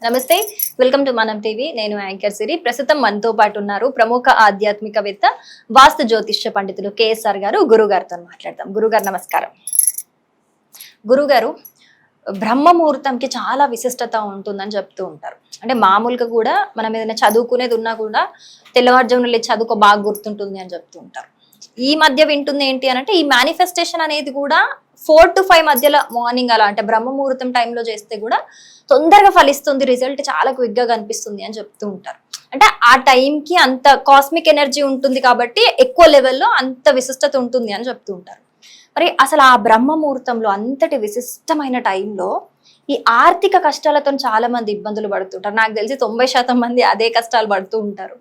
నమస్తే, welcome to మనం TV. నేను యాంకర్ సిరి. ప్రస్తుతం మనతో పాటు ఉన్నారు ప్రముఖ ఆధ్యాత్మికవేత్త, వాస్తు జ్యోతిష్య పండితులు కేఎస్ఆర్ గారు. గురుగారితో మాట్లాడదాం. గురుగారు నమస్కారం. గురుగారు, బ్రహ్మ ముహూర్తంకి చాలా విశిష్టత ఉంటుందని చెప్తూ ఉంటారు. అంటే మామూలుగా కూడా మనం ఏదైనా చదువుకునేది ఉన్నా కూడా తెల్లవారుజామున లేచి చదువుకో బాగా గుర్తుంటుంది అని చెప్తూ ఉంటారు. ఈ మధ్య వింటుంది ఏంటి అని అంటే, ఈ మేనిఫెస్టేషన్ అనేది కూడా 4 to 5 మధ్యలో మార్నింగ్ అలా అంటే బ్రహ్మ ముహూర్తం టైంలో చేస్తే కూడా తొందరగా ఫలిస్తుంది, రిజల్ట్ చాలా క్విక్ గా కనిపిస్తుంది అని చెప్తూ ఉంటారు. అంటే ఆ టైంకి అంత కాస్మిక్ ఎనర్జీ ఉంటుంది కాబట్టి ఎక్కువ లెవెల్లో అంత విశిష్టత ఉంటుంది అని చెప్తూ ఉంటారు. మరి అసలు ఆ బ్రహ్మ ముహూర్తంలో అంతటి విశిష్టమైన టైంలో ఈ ఆర్థిక కష్టాలతో చాలా మంది ఇబ్బందులు పడుతుంటారు. నాకు తెలిసి 90% మంది అదే కష్టాలు పడుతూ ఉంటారు.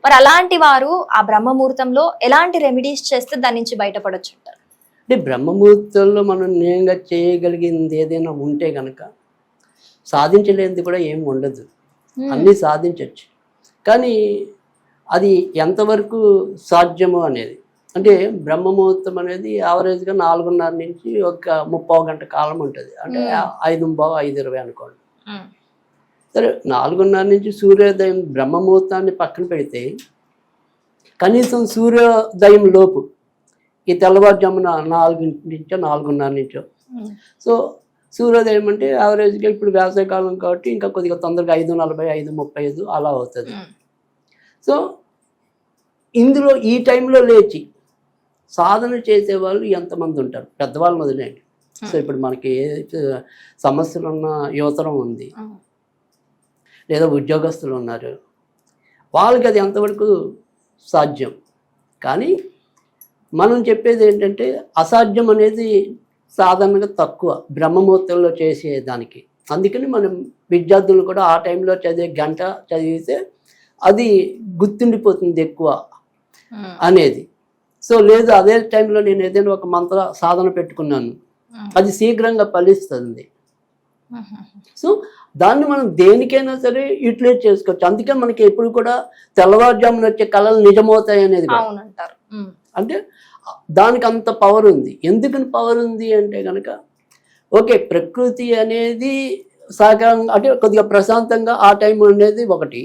మరి అలాంటి వారు ఆ బ్రహ్మ ముహూర్తంలో ఎలాంటి రెమెడీస్ చేస్తే దాని నుంచి బయటపడొచ్చు అంటారు? అంటే బ్రహ్మముహూర్తంలో మనం నేరుగా చేయగలిగింది ఏదైనా ఉంటే కనుక సాధించలేనిది కూడా ఏమి ఉండదు, అన్నీ సాధించవచ్చు. కానీ అది ఎంతవరకు సాధ్యము అనేది, అంటే బ్రహ్మముహూర్తం అనేది యావరేజ్గా 4:30 నుంచి ఒక 30 గంట కాలం ఉంటుంది. అంటే 5:15, 5:20 అనుకోండి. సరే, 4:30 నుంచి సూర్యోదయం బ్రహ్మముహూర్తాన్ని పక్కన పెడితే కనీసం సూర్యోదయం లోపు ఈ తెల్లవారుజామున 4 నుంచో 4:30 నుంచో, సో సూర్యోదయం అంటే యావరేజ్గా ఇప్పుడు వేసవికాలం కాబట్టి ఇంకా కొద్దిగా తొందరగా 5:40, 5:35 అలా అవుతుంది. సో ఇందులో ఈ టైంలో లేచి సాధన చేసేవాళ్ళు ఎంతమంది ఉంటారు? పెద్దవాళ్ళని వదిలేయండి. సో ఇప్పుడు మనకి ఏ సమస్యలు ఉన్న యువతరం ఉంది, లేదా ఉద్యోగస్తులు ఉన్నారు, వాళ్ళకి అది ఎంతవరకు సాధ్యం. కానీ మనం చెప్పేది ఏంటంటే అసాధ్యం అనేది సాధారణంగా తక్కువ బ్రహ్మముహూర్తంలో చేసేదానికి. అందుకని మనం విద్యార్థులు కూడా ఆ టైంలో చదివే గంట చదివితే అది గుర్తుండిపోతుంది ఎక్కువ అనేది. సో లేదు, అదే టైంలో నేను ఏదైనా ఒక మంత్ర సాధన పెట్టుకున్నాను, అది శీఘ్రంగా ఫలిస్తుంది. సో దాన్ని మనం దేనికైనా సరే యూటిలైజ్ చేసుకోవచ్చు. అందుకే మనకి ఎప్పుడు కూడా తెల్లవారుజామున వచ్చే కళలు నిజమవుతాయి అనేది అంటే దానికి అంత పవర్ ఉంది. ఎందుకని పవర్ ఉంది అంటే కనుక, ఓకే, ప్రకృతి అనేది సహకారంగా అంటే కొద్దిగా ప్రశాంతంగా ఆ టైం అనేది ఒకటి.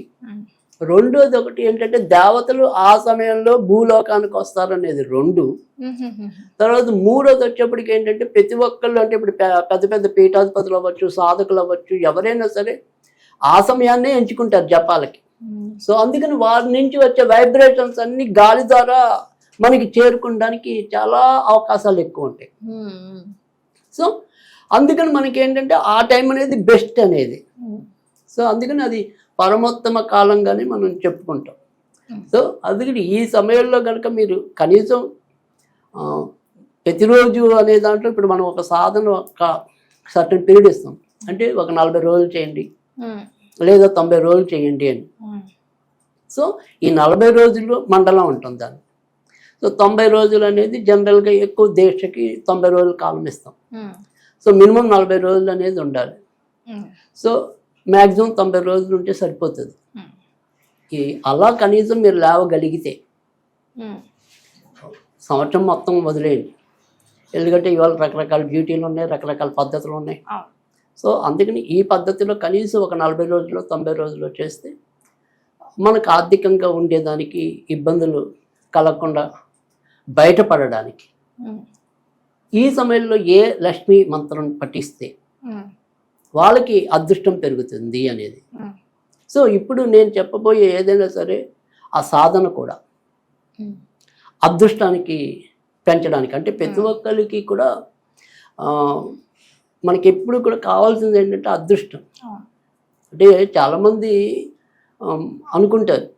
రెండోది ఒకటి ఏంటంటే దేవతలు ఆ సమయంలో భూలోకానికి వస్తారనేది 2. తర్వాత మూడోది వచ్చేప్పటికి ఏంటంటే ప్రతి ఒక్కళ్ళు, అంటే ఇప్పుడు పెద్ద పెద్ద పీఠాధిపతులు అవ్వచ్చు, సాధకులు అవ్వచ్చు, ఎవరైనా సరే ఆ సమయాన్నే ఎంచుకుంటారు జపాలకి. సో అందుకని వారి నుంచి వచ్చే వైబ్రేషన్స్ అన్ని గాలి ద్వారా మనకి చేరుకోవడానికి చాలా అవకాశాలు ఎక్కువ ఉంటాయి. సో అందుకని మనకి ఏంటంటే ఆ టైం అనేది బెస్ట్ అనేది. సో అందుకని అది పరమోత్తమ కాలంగానే మనం చెప్పుకుంటాం. సో అందుకని ఈ సమయంలో కనుక మీరు కనీసం ప్రతిరోజు అనే దాంట్లో ఇప్పుడు మనం ఒక సాధన ఒక సర్టన్ పీరియడ్ ఇస్తాం. అంటే ఒక 40 రోజులు చేయండి, లేదా 90 రోజులు చేయండి అని. సో ఈ 40 రోజులు మండలం ఉంటుంది దాన్ని. సో 90 రోజులు అనేది జనరల్గా ఎక్కువ దీక్షకి 90 రోజుల కాలం ఇస్తాం. సో మినిమం 40 రోజులు అనేది ఉండాలి. సో మ్యాక్సిమం 90 రోజులు ఉంటే సరిపోతుంది. అలా కనీసం మీరు లేవగలిగితే సంవత్సరం మొత్తం వదిలేయండి. ఎందుకంటే ఇవాళ రకరకాల డ్యూటీలు ఉన్నాయి, రకరకాల పద్ధతులు ఉన్నాయి. సో అందుకని ఈ పద్ధతిలో కనీసం ఒక 40 రోజులు 90 రోజులు చేస్తే మనకు ఆర్థికంగా ఉండేదానికి ఇబ్బందులు కలగకుండా బయటపడడానికి ఈ సమయంలో ఏ లక్ష్మీ మంత్రం పఠిస్తే వాళ్ళకి అదృష్టం పెరుగుతుంది అనేది. సో ఇప్పుడు నేను చెప్పబోయే ఏదైనా సరే ఆ సాధన కూడా అదృష్టానికి పెంచడానికి, అంటే ప్రతి ఒక్కరికి కూడా మనకి ఎప్పుడు కూడా కావాల్సింది ఏంటంటే అదృష్టం. అంటే చాలామంది అనుకుంటారు,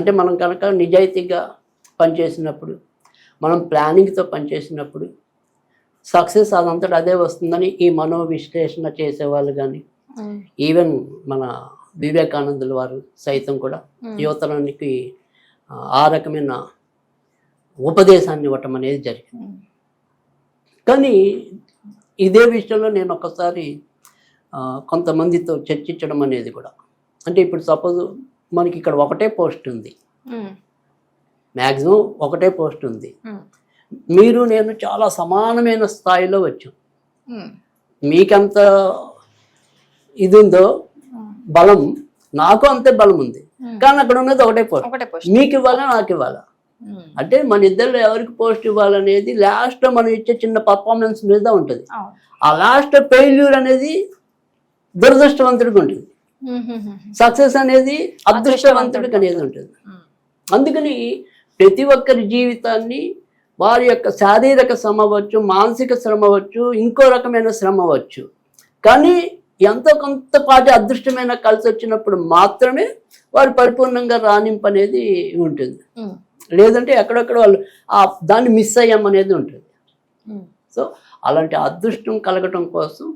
అంటే మనం కనుక నిజాయితీగా పనిచేసినప్పుడు, మనం ప్లానింగ్తో పనిచేసినప్పుడు సక్సెస్ అదంతటా అదే వస్తుందని ఈ మనోవిశ్లేషణ చేసేవాళ్ళు కానీ, ఈవెన్ మన వివేకానందుల వారు సైతం కూడా యువతరానికి ఆ రకమైన ఉపదేశాన్ని ఇవ్వటం అనేది జరిగింది. కానీ ఇదే విషయంలో నేను ఒకసారి కొంతమందితో చర్చించడం అనేది కూడా, అంటే ఇప్పుడు సపోజ్ మనకి ఇక్కడ ఒకటే పోస్ట్ ఉంది, మ్యాక్సిమం ఒకటే పోస్ట్ ఉంది, మీరు నేను చాలా సమానమైన స్థాయిలో వచ్చాం. మీకెంత ఇది ఉందో బలం, నాకు అంతే బలం ఉంది, కానీ అక్కడ ఉన్నది ఒకటే పోస్ట్. ఒకటే పోస్ట్. మీకు ఇవ్వాలా నాకు ఇవ్వాలా అంటే మన ఇద్దరు ఎవరికి పోస్ట్ ఇవ్వాలనేది లాస్ట్ లో మనం ఇచ్చే చిన్న పర్ఫార్మెన్స్ మీద ఉంటుంది. ఆ లాస్ట్ ఫెయిల్యూర్ అనేది దురదృష్టవంతుడికి ఉంటుంది, సక్సెస్ అనేది అదృష్టవంతుడికి అనేది ఉంటుంది. అందుకని ప్రతి ఒక్కరి జీవితాన్ని వారి యొక్క శారీరక శ్రమ అవ్వచ్చు, మానసిక శ్రమ అవ్వచ్చు, ఇంకో రకమైన శ్రమ అవ్వచ్చు, కానీ ఎంతో కొంతపాటి అదృష్టమైన కలిసి వచ్చినప్పుడు మాత్రమే వారు పరిపూర్ణంగా రాణింపు అనేది ఉంటుంది. లేదంటే ఎక్కడెక్కడ వాళ్ళు దాన్ని మిస్ అయ్యామనేది ఉంటుంది. సో అలాంటి అదృష్టం కలగటం కోసం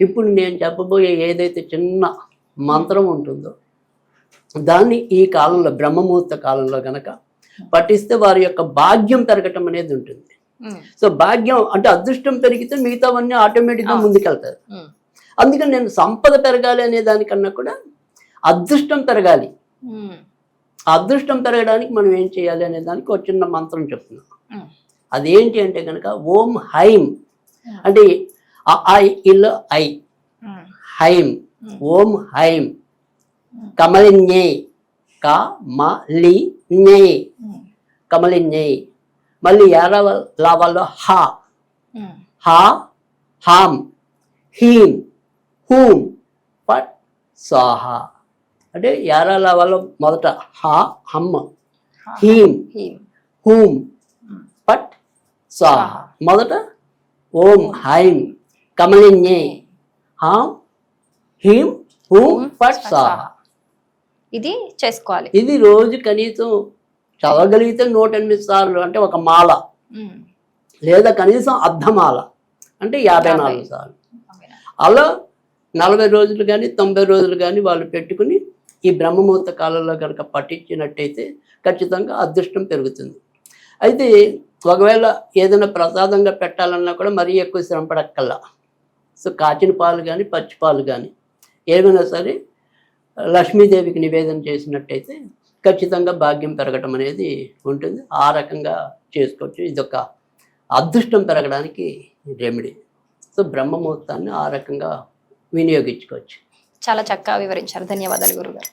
ఇప్పుడు నేను చెప్పబోయే ఏదైతే చిన్న మంత్రం ఉంటుందో దాన్ని ఈ కాలంలో బ్రహ్మముహూర్త కాలంలో గనక పఠిస్తే వారి యొక్క భాగ్యం పెరగటం అనేది ఉంటుంది. సో భాగ్యం అంటే అదృష్టం పెరిగితే మిగతావన్నీ ఆటోమేటిక్గా ముందుకెళ్తారు. అందుకని నేను సంపద పెరగాలి అనే దానికన్నా కూడా అదృష్టం పెరగాలి. అదృష్టం పెరగడానికి మనం ఏం చేయాలి అనే దానికి ఒక చిన్న మంత్రం చెప్తున్నాం. అదేంటి అంటే కనుక ఓం హైం అంటే ఇల్లు ఐ హైం, ఓం హైం కమలిన్యై కమలిన్యై కమలిన్యై, మళ్ళీ లావాల్లో హా హా హాం హీం హూం పట్ స్వాహ. అంటే లావాల్లో మొదట హా హమ్ హీం హూం పట్ స్వాహ. మొదట ఓం హైం కమలిన్యై హాం హీం హూం పట్ స్వాహ. ఇది చేసుకోవాలి. ఇది రోజు కనీసం చదవగలిగితే 108 సార్లు అంటే ఒక మాల, లేదా కనీసం అర్ధమాల అంటే 54 సార్లు. అలా 40 రోజులు కానీ 90 రోజులు కానీ వాళ్ళు పెట్టుకుని ఈ బ్రహ్మముహూర్త కాలంలో కనుక పఠించినట్టయితే ఖచ్చితంగా అదృష్టం పెరుగుతుంది. అయితే ఒకవేళ ఏదైనా ప్రసాదంగా పెట్టాలన్నా కూడా మరీ ఎక్కువ శ్రమ పడక్కల్లా. సో కాచిన పాలు కానీ పచ్చి పాలు కానీ ఏమైనా సరే లక్ష్మీదేవికి నివేదన చేసినట్టయితే ఖచ్చితంగా భాగ్యం పెరగటం అనేది ఉంటుంది. ఆ రకంగా చేసుకోవచ్చు. ఇదొక అదృష్టం పెరగడానికి రెమెడీ. సో బ్రహ్మముహూర్తాన్ని ఆ రకంగా వినియోగించుకోవచ్చు. చాలా చక్కగా వివరించారు. ధన్యవాదాలు గురుగారు.